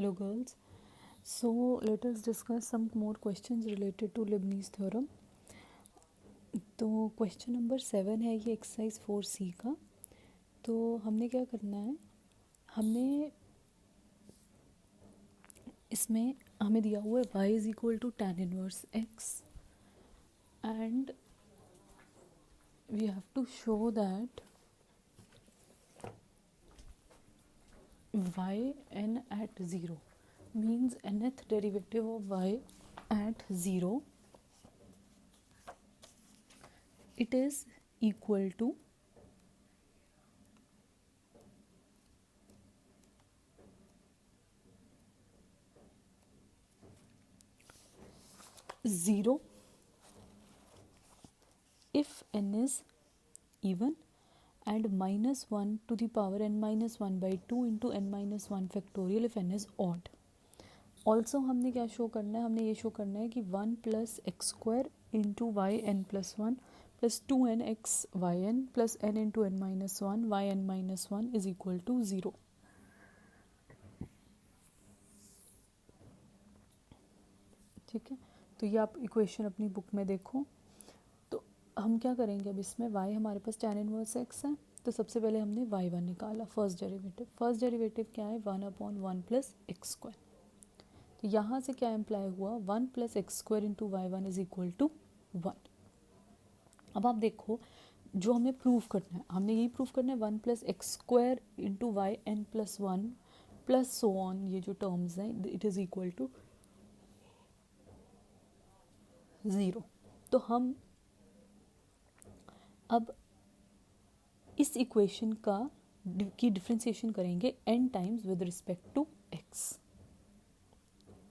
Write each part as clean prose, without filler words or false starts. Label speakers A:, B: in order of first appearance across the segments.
A: Hello girls. So let us discuss some more questions related to Leibniz theorem. तो question number 7 है ये exercise 4C का. तो हमने क्या करना है, हमने इसमें हमें दिया हुआ है y is equal to tan inverse x and we have to show that y n at 0 means nth derivative of y at 0 it is equal to 0 if n is even and -1 to the power n minus 1 by 2 into n minus 1 factorial if n is odd. Also हमने क्या show करना है, हमने ये show करना है कि 1 plus x square into y n plus 1 plus 2n x y n plus n into n minus 1 y n minus 1 is equal to 0. ठीक है, तो ये आप इक्वेशन अपनी बुक में देखो. तो हम क्या करेंगे, अब इसमें y हमारे पास tan इनवर्स x है, तो सबसे पहले हमने y1 निकाला फर्स्ट डेरिवेटिव क्या है 1/1 प्लस एक्स स्क्वायर. तो यहाँ से क्या इम्प्लाई हुआ 1 plus x square into y1 is equal to 1. अब आप देखो जो हमें प्रूव करना है, हमने यही प्रूव करना है 1 plus x square into y n plus 1 plus so on, ये जो टर्म्स हैं इट इज़ इक्वल टू 0. तो हम अब इस इक्वेशन की डिफ्रेंसिएशन करेंगे n times with respect to x.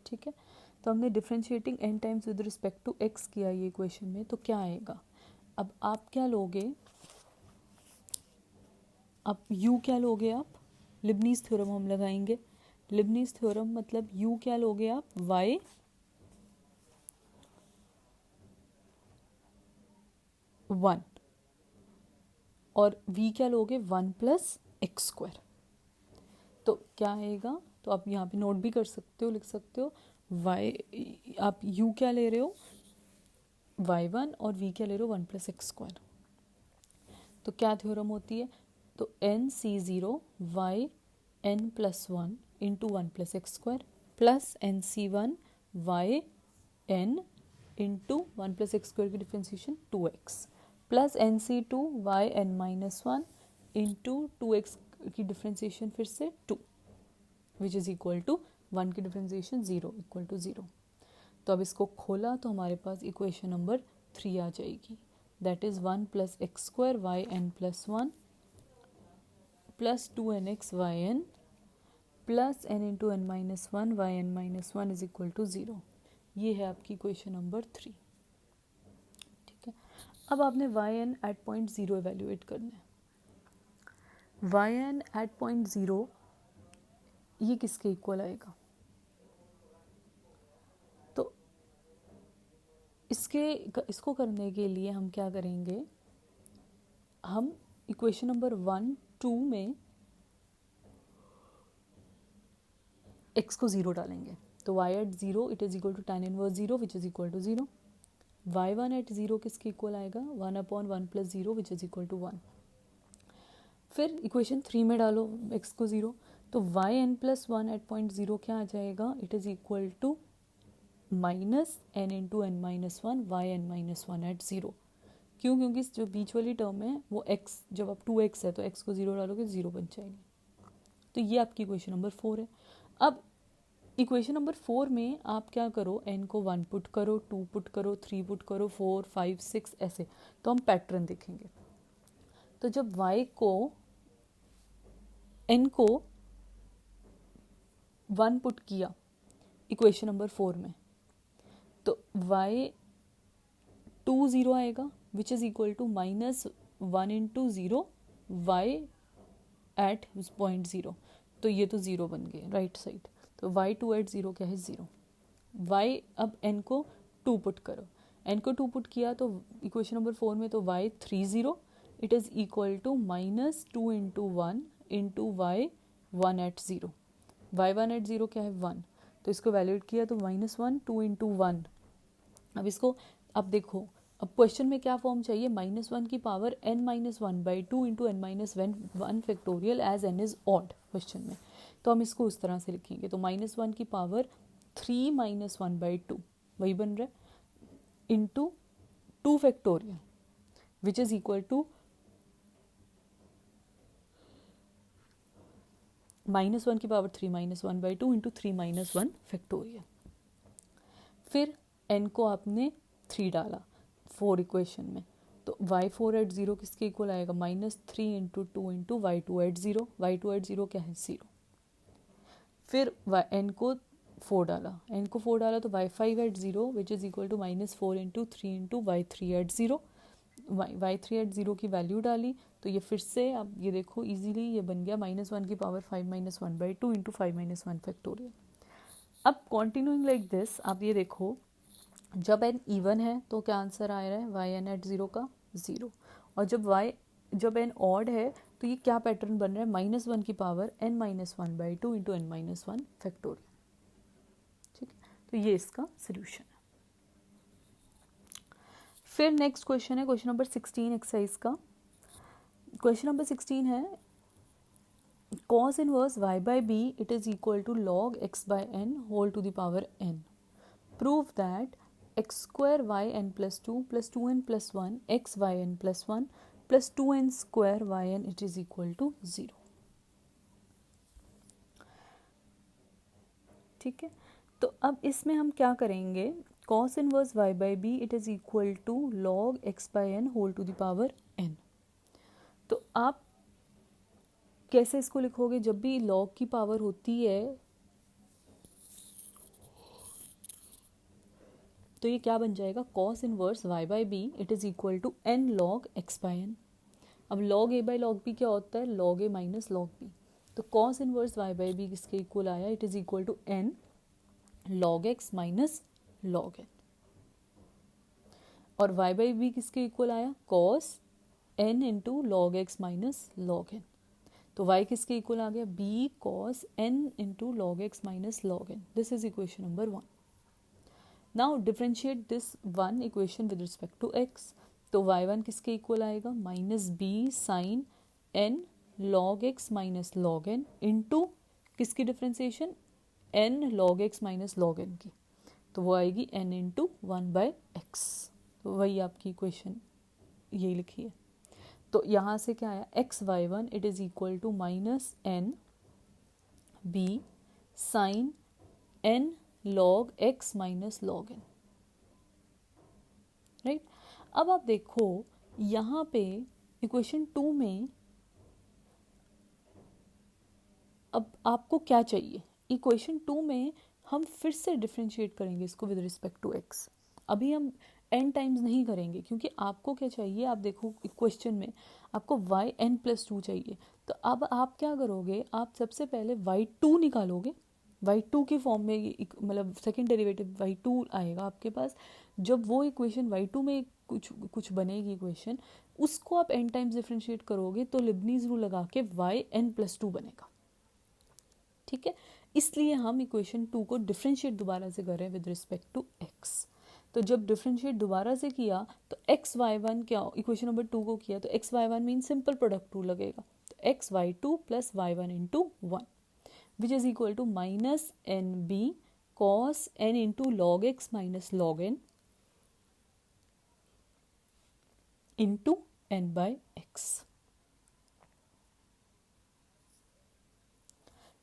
A: ठीक है, तो हमने differentiating n times with respect to x किया ये इक्वेशन में, तो क्या आएगा. अब आप क्या लोगे, अब u क्या लोगे, आप लिबनीज थ्योरम हम लगाएंगे. लिबनीज थ्योरम मतलब u क्या लोगे आप y वन और v क्या लोगे 1 प्लस एक्स स्क्वायर. तो क्या आएगा, तो आप यहाँ पे नोट भी कर सकते हो, लिख सकते हो y आप u क्या ले रहे हो y1 और v क्या ले रहे हो 1 प्लस एक्स स्क्वायर. तो क्या थ्योरम होती है, तो nc0 y n plus 1 into 1 plus x square plus nc1 y n into 1 plus x square की differentiation 2x plus nc2 y n minus 1 into 2x की डिफ्रेंसिएशन फिर से 2 विच इज़ इक्वल टू 1 की डिफ्रेंसिएशन 0 इक्वल टू 0. तो अब इसको खोला तो हमारे पास इक्वेशन नंबर 3 आ जाएगी, that is 1 plus x square y n plus 1 plus 2n x y n plus n into n minus 1 y n minus 1 is equal to 0. ये है आपकी इक्वेशन नंबर 3. ठीक है, अब आपने y n at point 0 evaluate करना है. Y n at point 0 ये किसके इक्वल आएगा, तो इसको करने के लिए हम क्या करेंगे, हम इक्वेशन नंबर 1 2 में x को 0 डालेंगे. तो y at 0 it is equal to tan inverse 0 which is equal to 0. y1 at 0 किसके इक्वल आएगा 1/1 plus 0 which is equal to 1. फिर इक्वेशन 3 में डालो x को 0, तो y n plus 1 at point 0 क्या आ जाएगा, it is equal to minus n into n minus 1 y n minus 1 at 0. क्यों, क्योंकि जो बीच वाली टर्म है वो x, जब आप 2x है तो x को 0 डालोगे 0 बन जाएगी. तो ये आपकी इक्वेशन नंबर 4 है. अब इक्वेशन नंबर 4 में आप क्या करो, n को 1 पुट करो, 2 पुट करो, 3 पुट करो, 4 5 6 ऐसे, तो हम पैटर्न देखेंगे. तो जब y को n को 1 पुट किया इक्वेशन नंबर 4 में, तो y 2 0 आएगा which is equal to minus 1 into 0 y at point 0. तो ये तो 0 बन गए राइट साइड. तो y2 एट 0 क्या है 0. y अब n को 2 पुट करो, n को 2 पुट किया तो इक्वेशन नंबर 4 में, तो y 3 0 it is equal to minus 2 into 1 into y 1 at 0. y1 at 0 क्या है 1, तो इसको वैल्यूएट किया तो -1 2 इंटू 1। अब इसको अब देखो, अब क्वेश्चन में क्या फॉर्म चाहिए, -1 की power n-1/2 into n-1 factorial as n is odd question में। तो हम इसको उस तरह से लिखेंगे, तो -1 की पावर 3-1/2 वही बन रहा है into 2 factorial which is equal to -1 की पावर 3-1/2 इंटू 3-1 फैक्टोरियल। फिर n को आपने 3 डाला 4 इक्वेशन में, तो y4 एट 0 किसके इक्वल आएगा, -3 into 2 into y2 eight 0, y2 eight 0 क्या है 0। फिर n को 4 डाला, n को 4 डाला तो y5 at 0 which is equal to -4 into 3 into y3 at 0, y3 at 0 की वैल्यू डाली, तो ये फिर से आप ये देखो इजीली ये बन गया -1 की पावर 5-1/2 इंटू 5-1 फैक्टोरियल। अब कॉन्टिन्यूइंग लाइक दिस आप ये देखो, जब n इवन है तो क्या आंसर आ रहा है yn एट 0 का 0, और जब n ऑड है तो ये क्या पैटर्न बन रहा है, -1 की power n-1/2 into n-1 factorial. ठीक है, तो ये इसका सोल्यूशन है। फिर नेक्स्ट क्वेश्चन है क्वेश्चन नंबर 16 एक्सरसाइज का। क्वेश्चन नंबर 16 है cos इनवर्स y by b it is equal to log x by n whole to the power n. Prove that x square y n plus 2 plus 2n plus 1 x y n plus 1 plus 2n square y n it is equal to 0. ठीक है, तो अब इसमें हम क्या करेंगे, cos इनवर्स y by b it is equal to log x by n whole to the power n. तो आप कैसे इसको लिखोगे, जब भी log की पावर होती है तो ये क्या बन जाएगा, cos इनवर्स y by b it is equal to n log x by n। अब log a by log b क्या होता है, log a minus log b, तो cos इनवर्स y by b किसके इक्वल आया, it is equal to n log x minus log n, और y by b किसके इक्वल आया, cos n into log x minus log n, तो y किसके equal आ गया, b cos n into log x minus log n। This is equation number 1। Now differentiate this one equation with respect to x, तो y1 किसके equal आएगा, -b sine n log x minus log n into किसकी differentiation, n log x minus log n की, तो वो आएगी n into 1/x। तो वही आपकी इक्वेशन यही लिखी है। तो यहाँ से क्या आया, x y1 it is equal to -n b sine n log x minus log n, right. अब आप देखो यहाँ पे इक्वेशन 2 में अब आपको क्या चाहिए, इक्वेशन 2 में हम फिर से डिफ्रेंशिएट करेंगे इसको विद रिस्पेक्ट टू x। अभी हम n टाइम्स नहीं करेंगे, क्योंकि आपको क्या चाहिए, आप देखो क्वेश्चन में आपको yn+2 चाहिए, तो अब आप क्या करोगे, आप सबसे पहले y2 निकालोगे, y2 के फॉर्म में मतलब सेकंड डेरिवेटिव y2 आएगा आपके पास। जब वो इक्वेशन y2 में कुछ बनेगी इक्वेशन, उसको आप n टाइम्स डिफ्रेंशिएट करोगे तो लिबनीज रूल लगा के yn+2 बनेगा। ठीक है, इसलिए हम इक्वेशन 2 को डिफ्रेंशिएट दोबारा से करें विद रिस्पेक्ट टू x। तो जब डिफ्रेंशिएट दोबारा से किया तो x y1 क्या, इक्वेशन नंबर 2 को किया तो x y1 mean simple product rule लगेगा, तो x y2 plus y1 into 1 which is equal to -nb cos n into log x minus log n into n/x,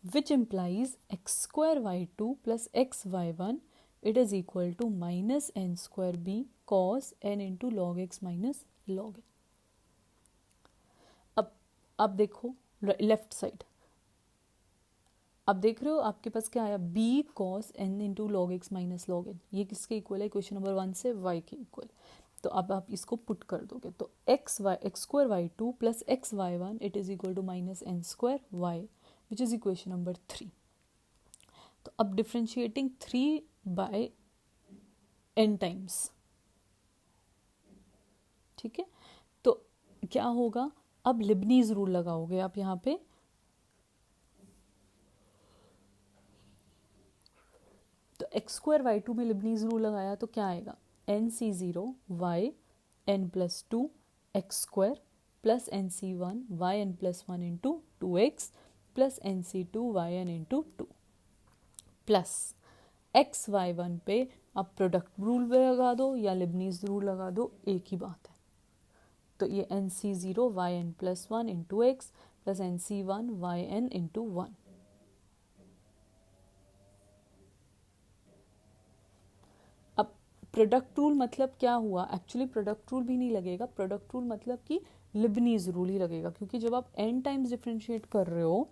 A: which implies x square y2 plus x y1 it is equal to -n square b cos n into log x minus log n। अब देखो left side, अब देख रहे हो आपके पास क्या आया, b cos n into log x minus log n, ये किसके इक्वल है, क्वेश्चन नंबर 1 से y के इक्वल। तो अब आप इसको पुट कर दोगे तो x square y2 plus x y1 it is equal to -n square y which is equation number 3। तो अब डिफ्रेंशिएटिंग 3/n टाइम्स, ठीक है, तो क्या होगा, अब लिबनीज रूल लगाओगे आप यहाँ पे, एक्स स्क्वायर वाई टू में लिबनीज रूल लगाया तो क्या आएगा, n c zero y n plus two x square plus n c one y n plus one into two x plus n c two y n into two plus x y one पे आप product rule लगा दो या Leibniz rule लगा दो, एक ही बात है। तो ये n c zero y n plus one into x plus n c one y n into one. अब प्रोडक्ट रूल मतलब क्या हुआ, एक्चुअली प्रोडक्ट रूल भी नहीं लगेगा, प्रोडक्ट रूल मतलब कि लिबनीज रूल ही लगेगा, क्योंकि जब आप एन टाइम्स डिफ्रेंशिएट कर रहे हो,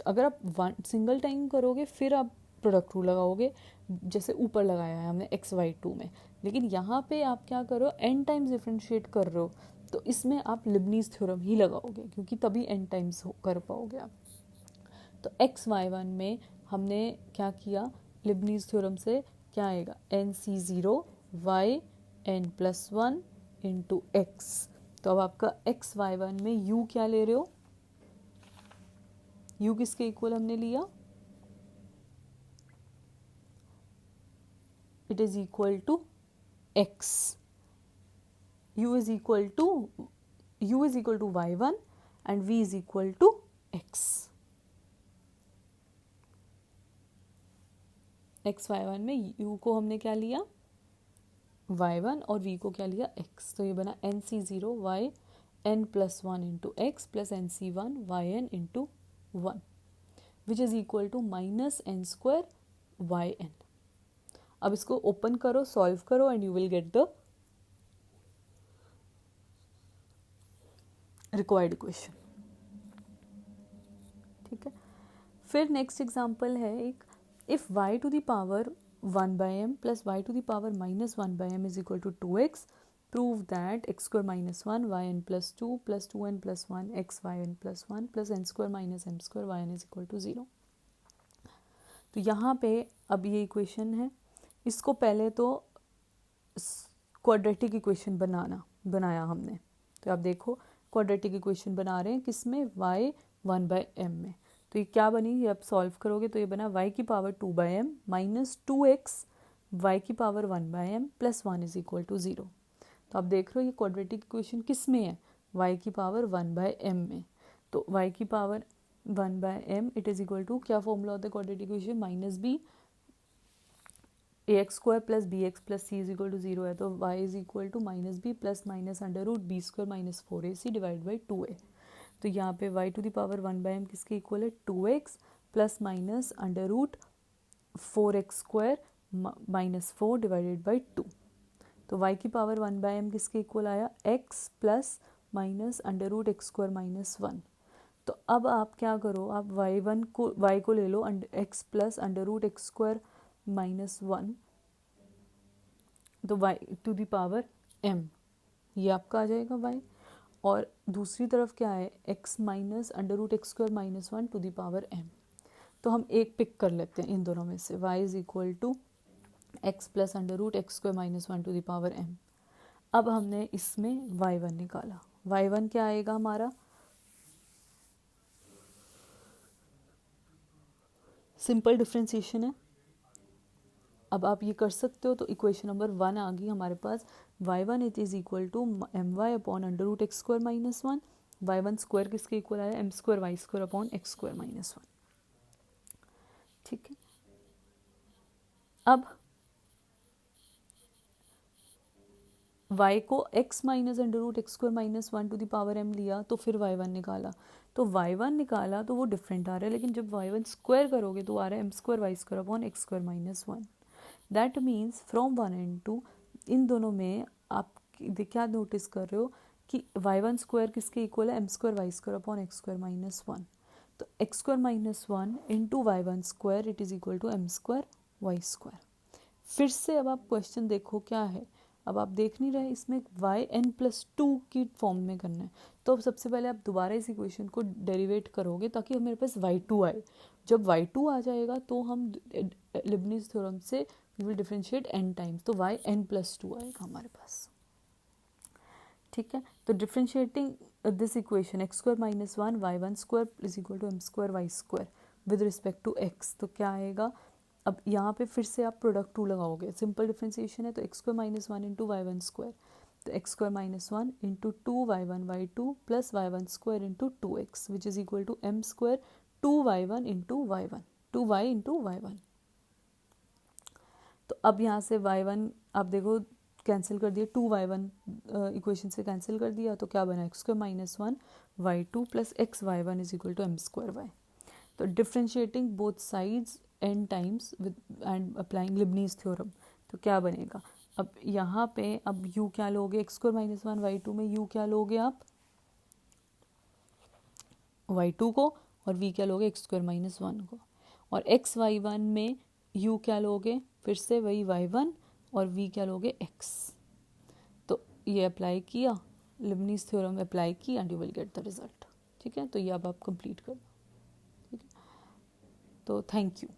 A: अगर आप वन सिंगल टाइम करोगे फिर आप प्रोडक्ट रूल लगाओगे, जैसे ऊपर लगाया है हमने एक्स वाई टू में, लेकिन यहाँ पे आप क्या करो, एन टाइम्स डिफ्रेंशिएट कर रहे हो तो इसमें आप लिबनीज थ्योरम ही लगाओगे, क्योंकि तभी एन टाइम्स कर पाओगे आप। तो एक्स वाई वन में हमने क्या किया, लिबनीज थ्योरम से क्या आएगा, n c zero y n plus one into x. तो अब आपका एक्स वाई वन में यू क्या ले रहे हो, यू किसके इक्वल हमने लिया, it is equal to x, u is equal to y1 and v is equal to x। x y1 में u को हमने क्या लिया y1 और v को क्या लिया x, तो ये बना n c zero y n plus one into x plus n c one y n into one which is equal to minus n square y n. अब इसको ओपन करो, सॉल्व करो and you will get the required equation. ठीक है, फिर next example है एक, if y to the power 1 by m plus y to the power minus 1 by m is equal to 2x, prove that x square minus one y n plus two n plus one x y n plus one plus n square minus m square y n is equal to 0। तो यहाँ पे अब ये equation है, इसको पहले तो quadratic equation बनाया हमने। तो आप देखो क्वाड्रेटिक इक्वेशन बना रहे हैं किसमें, y 1 by m में। तो ये क्या बनी, ये आप सॉल्व करोगे तो ये बना y की power 2 by m minus 2x y की power 1 by m plus 1 is equal to 0। तो आप देख रहे हो ये क्वाड्रेटिक इक्वेशन किस में है, y की पावर 1 by m में। तो y की power 1 by m it is equal to, क्या फॉर्मूला होता है quadratic equation, minus b a x square plus b x plus c is equal to 0 है, तो y is equal to minus b plus minus under root b square minus 4ac divide by 2a। तो यहाँ पे y to the power 1 by m किसके equal है, 2x plus minus under root 4x square minus 4 divided by 2। तो y की power 1 by m किसके equal आया, x plus minus under root x square minus 1। तो अब आप क्या करो, आप y को ले लो x plus under root x square minus 1, तो y to the power m ये आपका आ जाएगा y, और दूसरी तरफ क्या है, x minus under root x square minus 1 to the power m। तो हम एक पिक कर लेते हैं इन दोनों में से, y is equal to x plus under root x square minus 1 to the power m। अब हमने इसमें y1 निकाला, y1 क्या आएगा हमारा, सिंपल डिफ्रेंसिएशन है। अब आप ये कर सकते हो, तो इक्वेशन नंबर 1 आ गई हमारे पास, y1 it is equal to m y upon under root x square minus 1, y1 square किसके इक्वल आया, m square y square upon x square minus 1। ठीक है, अब y को x minus under root x square minus 1 to the power m लिया, तो फिर y1 निकाला, तो y1 निकाला तो वो डिफरेंट आ रहा है, लेकिन जब y1 स्क्वायर करोगे तो आ रहा है m square y square upon x square minus 1। That means from 1 and 2 इन दोनों में आप क्या नोटिस कर रहे हो कि y1 स्क्वायर किसके इक्वल है, m square y square upon x square minus 1। तो x square minus 1 into y1 square it is equal to m square y square. फिर से अब आप क्वेश्चन देखो क्या है, अब आप देख नहीं रहे, इसमें वाई एन प्लस 2 की फॉर्म में करना है। तो अब सबसे पहले आप दोबारा इस इक्वेशन को डेरिवेट करोगे ताकि मेरे पास y2 आए। जब y2 आ जाएगा तो हम लिबनीज थ्योरम से we will differentiate n times, तो y n प्लस 2 आएगा हमारे पास। ठीक है, तो differentiating this equation x square minus 1 y1 square is equal to m square y square with respect to x, तो क्या आएगा, अब यहाँ पे फिर से आप प्रोडक्ट टू लगाओगे, सिंपल डिफ्रेंसिएशन है तो x square minus one into y one square, तो x square minus one into two y two plus y one square into two x which is equal to m square two y one into y one, two y into y one. तो अब यहाँ से Y one आप देखो cancel कर दिया, two y one equation से cancel कर दिया, तो क्या बना x square minus one y two plus x y one is equal to m square y. तो differentiating both sides n times with and applying Leibniz theorem, तो क्या बनेगा, अब यहाँ पे अब u क्या लोगे, x square minus one y two में u क्या लोगे आप वाई टू को, और v क्या लोगे एक्स स्क्वायर माइनस वन को, और एक्स वाई वन में u क्या लोगे फिर से वही वाई वन, और v क्या लोगे x। तो ये अप्लाई किया, लिबनीज थ्योरम अप्लाई किया and you will get the result. ठीक है, तो ये अब आप कंप्लीट कर दो। ठीक है, तो थैंक यू।